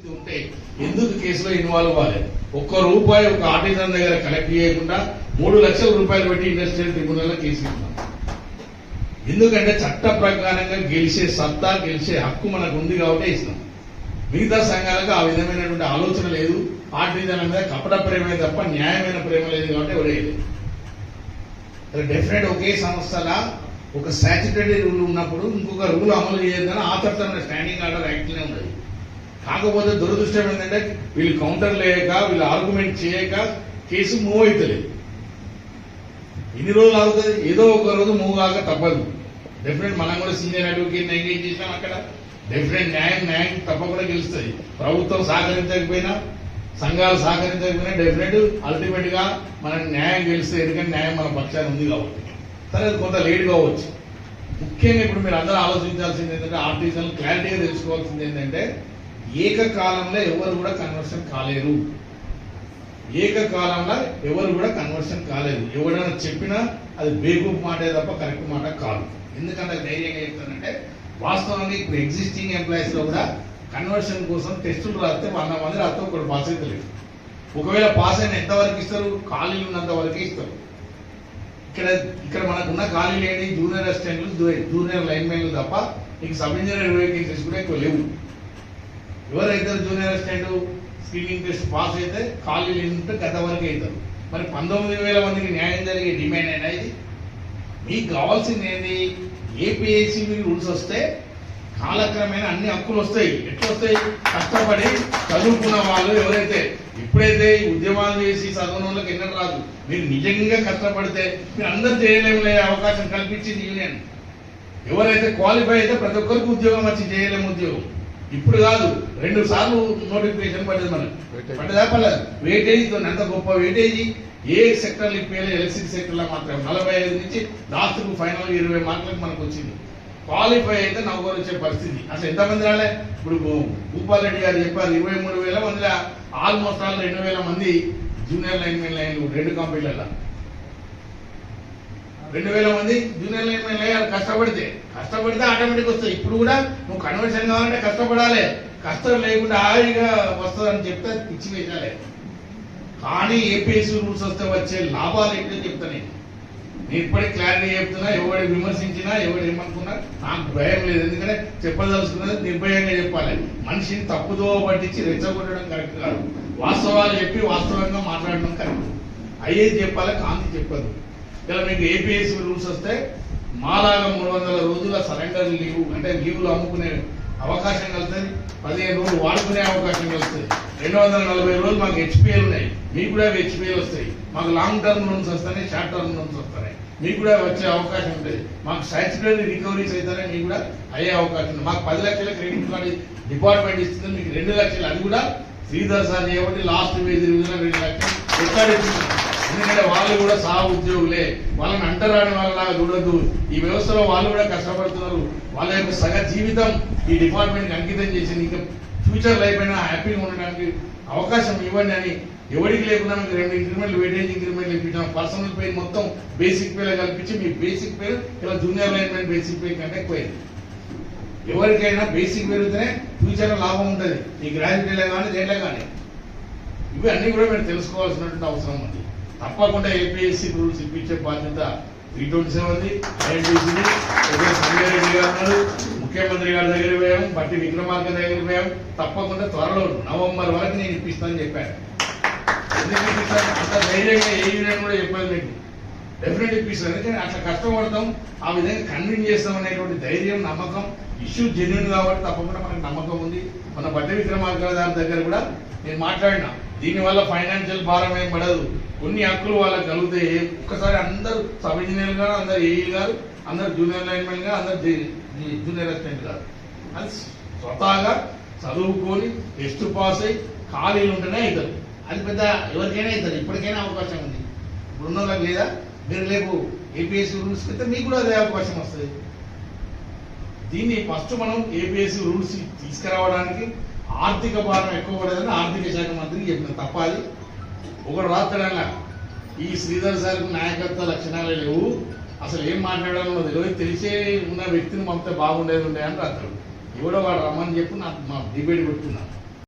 పరిస్థితి ఉంటే ఎందుకు కేసులో ఇన్వాల్వ్ అవ్వాలి? ఒక్క రూపాయి ఒక ఆర్టిజన్ దగ్గర కలెక్ట్ చేయకుండా 3 లక్షల రూపాయలు పెట్టి ఇండస్ట్రియల్ ట్రిబ్యునల్ కేసు ఇస్తున్నాం. ఎందుకంటే చట్ట ప్రకారంగా గెలిచే సత్తా, గెలిచే హక్కు మనకు ఉంది కాబట్టి ఇస్తున్నాం. మిగతా సంఘాలకు ఆ విధమైనటువంటి ఆలోచన లేదు. ఆర్టిజన్ మీద కపట ప్రేమే తప్ప న్యాయమైన ప్రేమ లేదు కాబట్టి ఎవరేయలేదు. డెఫినెట్ ఒకే సంస్థలా ఒక స్టాట్యుటరీ రూల్ ఉన్నప్పుడు ఇంకొక రూల్ అమలు చేయొద్దని ఆ చట్టం స్టాండింగ్ ఆర్డర్ యాక్ట్నే ఉన్నది. కాకపోతే దురదృష్టం ఏంటంటే వీళ్ళు కౌంటర్ లేక, వీళ్ళు ఆర్గ్యుమెంట్ చేయక కేసు మూవ్ అవుతలేదు. ఎన్ని రోజులు అవుతుంది? ఏదో ఒక రోజు మూవ్ కాక తప్పదు. డెఫినెట్ మనం కూడా సీనియర్ అడ్వకేట్ ఎంగేజ్ చేసినాం. అక్కడ డెఫినెట్ న్యాయం తప్పకుండా గెలుస్తుంది. ప్రభుత్వం సహకరించకపోయినా, సంఘాలు సహకరించకపోయినా డెఫినెట్ అల్టిమేట్ గా మనకు న్యాయం గెలుస్తుంది. ఎందుకంటే న్యాయం మన పక్షాన్ని ఉంది కాబట్టి. సరే, అది కొంత లేట్ కావచ్చు. ముఖ్యంగా ఇప్పుడు మీరు అందరూ ఆలోచించాల్సింది ఏంటంటే, ఆర్టిజన్ క్లారిటీగా తెలుసుకోవాల్సింది ఏంటంటే, ఏకకాలంలో ఎవరు కూడా కన్వర్షన్ కాలేరు. ఏకకాలంలో ఎవరు కూడా కన్వర్షన్ కాలేదు. ఎవరైనా చెప్పినా అది బేగూఫ్ మాటే తప్ప కరెక్ట్ మాట కాదు. ఎందుకంటే ధైర్యంగా చెప్తానంటే, వాస్తవానికి ఇప్పుడు ఎగ్జిస్టింగ్ ఎంప్లాయీస్ లో కూడా కన్వర్షన్ కోసం టెస్టులు రాస్తే 100 మంది రాస్తే ఒకటి పాస్ అయితే లేదు. ఒకవేళ పాస్ అయిన ఎంతవరకు ఇస్తారు? ఖాళీలు ఉన్నంత వరకే ఇస్తారు. ఇక్కడ మనకున్న ఖాళీలు ఏంటి? జూనియర్ అసిస్టెంట్లు, జూనియర్ లైన్మెన్లు తప్ప నీకు సబ్ ఇంజనీర్ వేకెన్సీస్ కూడా ఎక్కువ లేవు. ఎవరైతే junior assistant screening test pass అయితే ఖాళీలు ఉంటే గత వరకు అవుతారు. మరి 19,000 మందికి న్యాయం జరిగే డిమాండ్ అయినా ఇది. మీకు కావాల్సింది ఏంటి? ఏపీఐసీ రూల్స్ వస్తే కాలక్రమేణా అన్ని హక్కులు వస్తాయి. ఎట్లా వస్తాయి? కష్టపడి చదువుకున్న వాళ్ళు ఎవరైతే ఎప్పుడైతే ఉద్యమాలు చేసి చదువున వాళ్ళకి ఎన్నడూ రాదు. మీరు నిజంగా కష్టపడితే మీరు అందరూ చేయలేములే అవకాశం కల్పించింది యూనియన్. ఎవరైతే క్వాలిఫై అయితే ప్రతి ఒక్కరికి ఉద్యోగం వచ్చి చేయలేము ఉద్యోగం. ఇప్పుడు కాదు, 2 సార్లు నోటిఫికేషన్ పడ్డది. మనకు పడ్డదా? పడలేదు. వెయిటేజ్ అంత గొప్ప వెయిటేజీ ఏ సెక్టర్లు ఇప్పేయాలి? ఎలక్ట్రిసిటీ సెక్టర్లో మాత్రం 45 నుంచి లాస్ట్కు ఫైనల్ 20 మార్కులకు మనకు వచ్చింది. క్వాలిఫై అయితే నవ్వుకొని వచ్చే పరిస్థితి. అసలు ఎంతమంది రాలే? ఇప్పుడు భూపాల్ రెడ్డి గారు చెప్పారు 23,000 మందిలో ఆల్మోస్ట్ 2,000 మంది జూనియర్ లైన్మెన్ లైన్లు 2 కంపెనీలలో 2,000 మంది జూనియర్ లైన్మెన్ లైన్ కష్టపడితే ఆటోమేటిక్ వస్తాయి. ఇప్పుడు కూడా నువ్వు కన్వర్షన్ కావాలంటే కష్టపడాలి. కష్టం లేకుండా హాయిగా వస్తుందని చెప్తే పిచ్చి వేయాలి. కానీ ఏపీఎస్సీ రూల్స్ వస్తే వచ్చే లాభాలు ఏంటో చెప్తాను. నేను ఇప్పటికి క్లారిటీ చెప్తున్నా. ఎవరు విమర్శించినా, ఎవరు ఏమనుకున్నా నాకు భయం లేదు. ఎందుకంటే చెప్పదలుచుకున్నది నిర్భయంగా చెప్పాలి. మనిషిని తప్పుదో పట్టించి రెచ్చగొట్టడం కరెక్ట్ కాదు. వాస్తవాలు చెప్పి వాస్తవంగా మాట్లాడడం కరెక్ట్. అయ్యేది చెప్పాలి, కాంతి చెప్పదు. ఇలా మీకు ఏపీఎస్సీ రూల్స్ వస్తే మాలాగా 300 రోజుల సరెండర్ లీవ్ అంటే లీవ్లు అమ్ముకునే అవకాశం కలుగుతుంది. 15 రోజులు వాడుకునే అవకాశం కలుగుతుంది. 240 రోజులు మాకు హెచ్పిఎల్ ఉన్నాయి. మీకు కూడా హెచ్పిఎల్ వస్తాయి. మాకు లాంగ్ టర్మ్ లోన్స్ వస్తాయి, షార్ట్ టర్మ్ లోన్స్ వస్తాయి. మీకు కూడా వచ్చే అవకాశం ఉంటుంది. మాకు స్టాట్యుటరీ రికవరీస్ అయితేనే మీకు కూడా అయ్యే అవకాశం ఉంది. మాకు 10 లక్షల క్రెడిట్ కార్డు డిపార్ట్మెంట్ ఇస్తుంది, మీకు 2 లక్షలు. అది కూడా శ్రీధర్ సార్ చేయబట్టి లాస్ట్ వేజ్ 2 లక్షలు రికార్డు ఇస్తుంది. ఎందుకంటే వాళ్ళు కూడా సహా ఉద్యోగులే. వాళ్ళని అంటరాని వాళ్ళలాగా చూడొద్దు. ఈ వ్యవస్థలో వాళ్ళు కూడా కష్టపడుతున్నారు. వాళ్ళ యొక్క సగ జీవితం ఈ డిపార్ట్మెంట్కి అంకితం చేసింది. ఇంకా ఫ్యూచర్ లైఫ్ అయినా హ్యాపీగా ఉండడానికి అవకాశం ఇవ్వండి అని ఎవరికి లేకుండా మీకు 2 ఇంక్రిమెంట్లు, వెయిటేజ్ ఇంక్రిమెంట్లు ఇప్పించాం. పర్సనల్ పే మొత్తం బేసిక్ పేలో కల్పించి మీ బేసిక్ పే ఇలా జూనియర్ లైన్మెన్ బేసిక్ పే కంటే ఎక్కువైంది. ఎవరికైనా బేసిక్ పెరిగితేనే ఫ్యూచర్ లాభం ఉంటుంది. ఈ గ్రాడ్యుయేట్లో కానీ దేంట్లో కానీ. ఇవి అన్ని కూడా మీరు తెలుసుకోవాల్సినటువంటి అవసరం ఉంది. తప్పకుండా ఏపీఎస్సీ రూల్స్ ఇప్పించే బాధ్యత 327 ఐఎన్టీసీని. సంజయ్ రెడ్డి గారు ఉన్నారు, ముఖ్యమంత్రి గారి దగ్గర పోయాం, బట్టి విక్రమార్క దగ్గర పోయాం. తప్పకుండా త్వరలో నవంబర్ వరకు నేను ఇప్పిస్తానని చెప్పాను. ఎందుకు ఇప్పిస్తాను? అంత ధైర్యంగా ఏ యూనియన్ కూడా చెప్పాను మీకు. డెఫినెట్ ఇప్పిస్తాను. ఎందుకంటే అట్లా కష్టపడతాం, ఆ విధంగా కన్విన్స్ చేస్తాం అనేటువంటి ధైర్యం, నమ్మకం. ఇష్యూ జెన్యూన్ కాబట్టి తప్పకుండా మనకు నమ్మకం ఉంది. మన బట్టి విక్రమార్క గారి దగ్గర కూడా నేను మాట్లాడినా. దీనివల్ల ఫైనాన్షియల్ భారం ఏం పడదు. కొన్ని హక్కులు వాళ్ళకి కలిగితే ఒక్కసారి అందరూ సబ్ ఇంజనీర్ గారు, అందరు ఏఈ గారు, అందరు జూనియర్ లైన్మెన్ గారు, అందరు జూనియర్ అసిస్టెంట్ గారు అది స్వతహాగా చదువుకొని టెస్ట్ పాస్ అయ్యి ఖాళీలు ఉంటేనే అవుతారు. అది పెద్ద ఎవరికైనా అవుతారు. ఇప్పటికైనా అవకాశం ఉంది. ఇప్పుడున్న వాళ్ళకి లేదా? మీరు రేపు ఏపీఎస్సీ రూల్స్ పెడితే మీకు కూడా అదే అవకాశం వస్తుంది. దీన్ని ఫస్ట్ మనం ఏపీఎస్సీ రూల్స్ తీసుకురావడానికి ఆర్థిక భారం ఎక్కువ పడేదని ఆర్థిక శాఖ మంత్రికి చెప్పిన. తప్పాలి. ఒకడు రాత్రడల్లా ఈ శ్రీధర్ సార్కు నాయకత్వ లక్షణాలే లేవు, అసలు ఏం మాట్లాడాలో తెలియదు, తెలిసే ఉన్న వ్యక్తిని పంపితే బాగుండేది ఉండే అని రాత్రాడు. ఎవడో వాడు రమ్మని చెప్పి నాకు మా డిబేట్ పెట్టుకున్నాను.